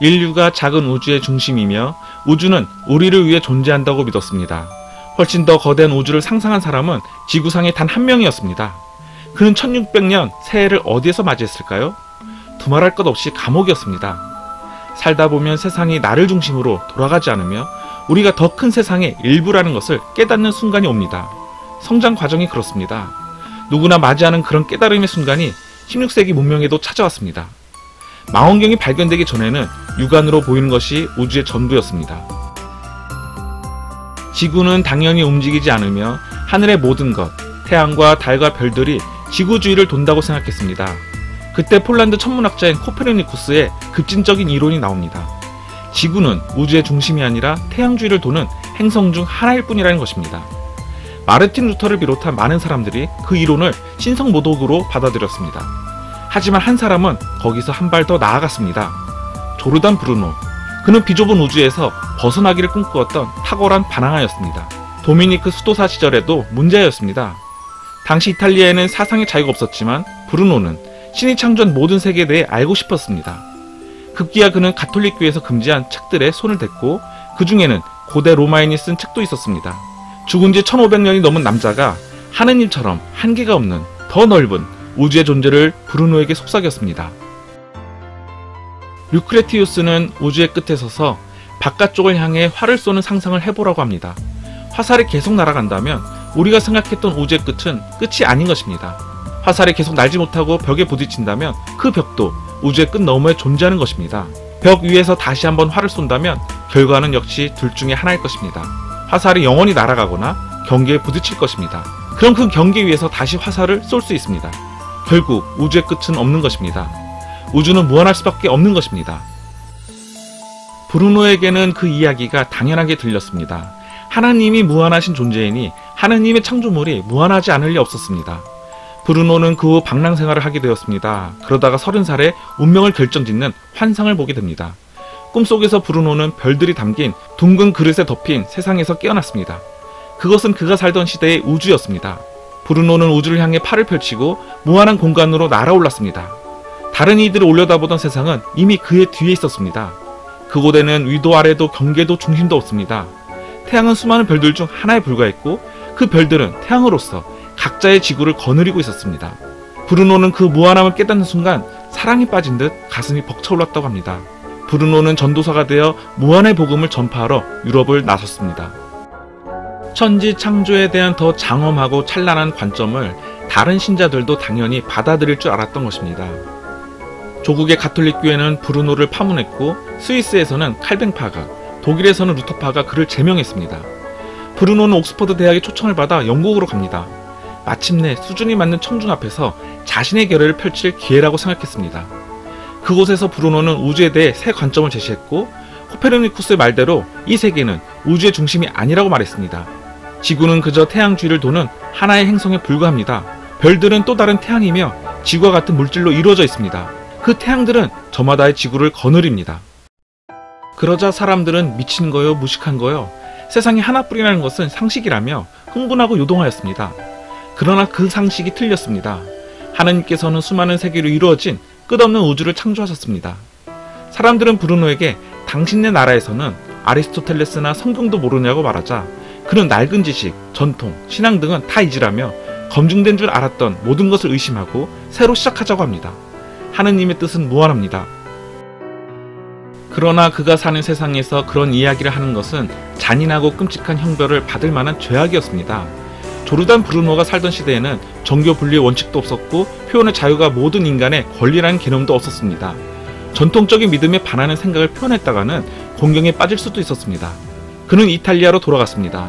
인류가 작은 우주의 중심이며 우주는 우리를 위해 존재한다고 믿었습니다. 훨씬 더 거대한 우주를 상상한 사람은 지구상에 단 한 명이었습니다. 그는 1600년 새해를 어디에서 맞이했을까요? 두말할 것 없이 감옥이었습니다. 살다 보면 세상이 나를 중심으로 돌아가지 않으며 우리가 더 큰 세상의 일부라는 것을 깨닫는 순간이 옵니다. 성장 과정이 그렇습니다. 누구나 맞이하는 그런 깨달음의 순간이 16세기 문명에도 찾아왔습니다. 망원경이 발견되기 전에는 육안으로 보이는 것이 우주의 전부였습니다. 지구는 당연히 움직이지 않으며 하늘의 모든 것, 태양과 달과 별들이 지구 주위를 돈다고 생각했습니다. 그때 폴란드 천문학자인 코페르니쿠스의 급진적인 이론이 나옵니다. 지구는 우주의 중심이 아니라 태양 주위를 도는 행성 중 하나일 뿐이라는 것입니다. 마르틴 루터를 비롯한 많은 사람들이 그 이론을 신성모독으로 받아들였습니다. 하지만 한 사람은 거기서 한 발 더 나아갔습니다. 조르단 브루노. 그는 비좁은 우주에서 벗어나기를 꿈꾸었던 탁월한 반항아였습니다. 도미니크 수도사 시절에도 문제였습니다. 당시 이탈리아에는 사상의 자유가 없었지만 브루노는 신이 창조한 모든 세계에 대해 알고 싶었습니다. 급기야 그는 가톨릭교에서 금지한 책들에 손을 댔고 그 중에는 고대 로마인이 쓴 책도 있었습니다. 죽은 지 1500년이 넘은 남자가 하느님처럼 한계가 없는 더 넓은 우주의 존재를 브루노에게 속삭였습니다. 루크레티우스는 우주의 끝에 서서 바깥쪽을 향해 활을 쏘는 상상을 해보라고 합니다. 화살이 계속 날아간다면 우리가 생각했던 우주의 끝은 끝이 아닌 것입니다. 화살이 계속 날지 못하고 벽에 부딪힌다면 그 벽도 우주의 끝 너머에 존재하는 것입니다. 벽 위에서 다시 한번 활을 쏜다면 결과는 역시 둘 중에 하나일 것입니다. 화살이 영원히 날아가거나 경계에 부딪힐 것입니다. 그럼 그 경계 위에서 다시 화살을 쏠 수 있습니다. 결국 우주의 끝은 없는 것입니다. 우주는 무한할 수밖에 없는 것입니다. 브루노에게는 그 이야기가 당연하게 들렸습니다. 하나님이 무한하신 존재이니 하나님의 창조물이 무한하지 않을 리 없었습니다. 브루노는 그 후 방랑 생활을 하게 되었습니다. 그러다가 30살에 운명을 결정짓는 환상을 보게 됩니다. 꿈속에서 브루노는 별들이 담긴 둥근 그릇에 덮인 세상에서 깨어났습니다. 그것은 그가 살던 시대의 우주였습니다. 브루노는 우주를 향해 팔을 펼치고 무한한 공간으로 날아올랐습니다. 다른 이들을 올려다보던 세상은 이미 그의 뒤에 있었습니다. 그곳에는 위도 아래도 경계도 중심도 없습니다. 태양은 수많은 별들 중 하나에 불과했고 그 별들은 태양으로서 각자의 지구를 거느리고 있었습니다. 브루노는 그 무한함을 깨닫는 순간 사랑에 빠진 듯 가슴이 벅차올랐다고 합니다. 브루노는 전도사가 되어 무한의 복음을 전파하러 유럽을 나섰습니다. 천지 창조에 대한 더 장엄하고 찬란한 관점을 다른 신자들도 당연히 받아들일 줄 알았던 것입니다. 조국의 가톨릭교회는 브루노를 파문했고 스위스에서는 칼뱅파가, 독일에서는 루터파가 그를 제명했습니다. 브루노는 옥스퍼드 대학의 초청을 받아 영국으로 갑니다. 마침내 수준이 맞는 청중 앞에서 자신의 결의를 펼칠 기회라고 생각했습니다. 그곳에서 브루노는 우주에 대해 새 관점을 제시했고 코페르니쿠스의 말대로 이 세계는 우주의 중심이 아니라고 말했습니다. 지구는 그저 태양 주위를 도는 하나의 행성에 불과합니다. 별들은 또 다른 태양이며 지구와 같은 물질로 이루어져 있습니다. 그 태양들은 저마다의 지구를 거느립니다. 그러자 사람들은 미친 거요, 무식한 거요, 세상에 하나뿐이라는 것은 상식이라며 흥분하고 요동하였습니다. 그러나 그 상식이 틀렸습니다. 하나님께서는 수많은 세계로 이루어진 끝없는 우주를 창조하셨습니다. 사람들은 브루노에게 당신네 나라에서는 아리스토텔레스나 성경도 모르냐고 말하자 그는 낡은 지식, 전통, 신앙 등은 다 잊으라며 검증된 줄 알았던 모든 것을 의심하고 새로 시작하자고 합니다. 하느님의 뜻은 무한합니다. 그러나 그가 사는 세상에서 그런 이야기를 하는 것은 잔인하고 끔찍한 형벌을 받을 만한 죄악이었습니다. 조르단 브루노가 살던 시대에는 정교 분리의 원칙도 없었고 표현의 자유가 모든 인간의 권리라는 개념도 없었습니다. 전통적인 믿음에 반하는 생각을 표현했다가는 공경에 빠질 수도 있었습니다. 그는 이탈리아로 돌아갔습니다.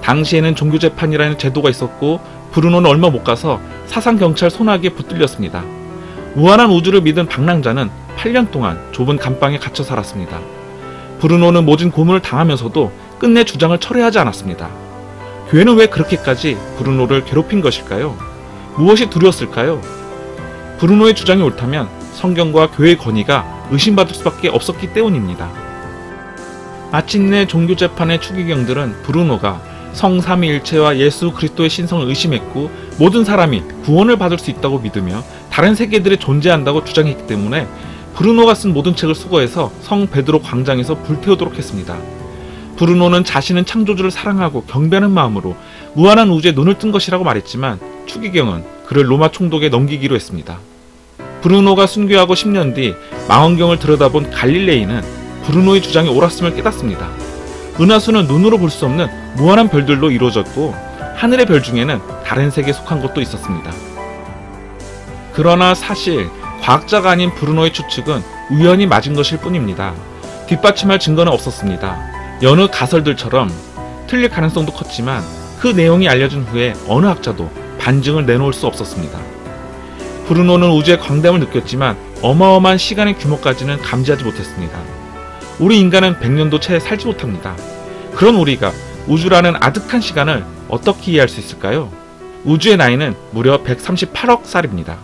당시에는 종교재판이라는 제도가 있었고 브루노는 얼마 못 가서 사상경찰 소나기에 붙들렸습니다. 무한한 우주를 믿은 방랑자는 8년 동안 좁은 감방에 갇혀 살았습니다. 브루노는 모진 고문을 당하면서도 끝내 주장을 철회하지 않았습니다. 교회는 왜 그렇게까지 브루노를 괴롭힌 것일까요? 무엇이 두려웠을까요? 브루노의 주장이 옳다면 성경과 교회의 권위가 의심받을 수밖에 없었기 때문입니다. 마침내 종교재판의 추기경들은 브루노가 성삼위일체와 예수 그리스도의 신성을 의심했고 모든 사람이 구원을 받을 수 있다고 믿으며 다른 세계들이 존재한다고 주장했기 때문에 브루노가 쓴 모든 책을 수거해서 성 베드로 광장에서 불태우도록 했습니다. 브루노는 자신은 창조주를 사랑하고 경배하는 마음으로 무한한 우주에 눈을 뜬 것이라고 말했지만 추기경은 그를 로마 총독에 넘기기로 했습니다. 브루노가 순교하고 10년 뒤 망원경을 들여다본 갈릴레이는 브루노의 주장이 옳았음을 깨닫습니다. 은하수는 눈으로 볼 수 없는 무한한 별들로 이루어졌고 하늘의 별 중에는 다른 색에 속한 것도 있었습니다. 그러나 사실 과학자가 아닌 브루노의 추측은 우연히 맞은 것일 뿐입니다. 뒷받침할 증거는 없었습니다. 여느 가설들처럼 틀릴 가능성도 컸지만 그 내용이 알려진 후에 어느 학자도 반증을 내놓을 수 없었습니다. 브루노는 우주의 광담을 느꼈지만 어마어마한 시간의 규모까지는 감지하지 못했습니다. 우리 인간은 100년도 채 살지 못합니다. 그런 우리가 우주라는 아득한 시간을 어떻게 이해할 수 있을까요? 우주의 나이는 무려 138억 살입니다.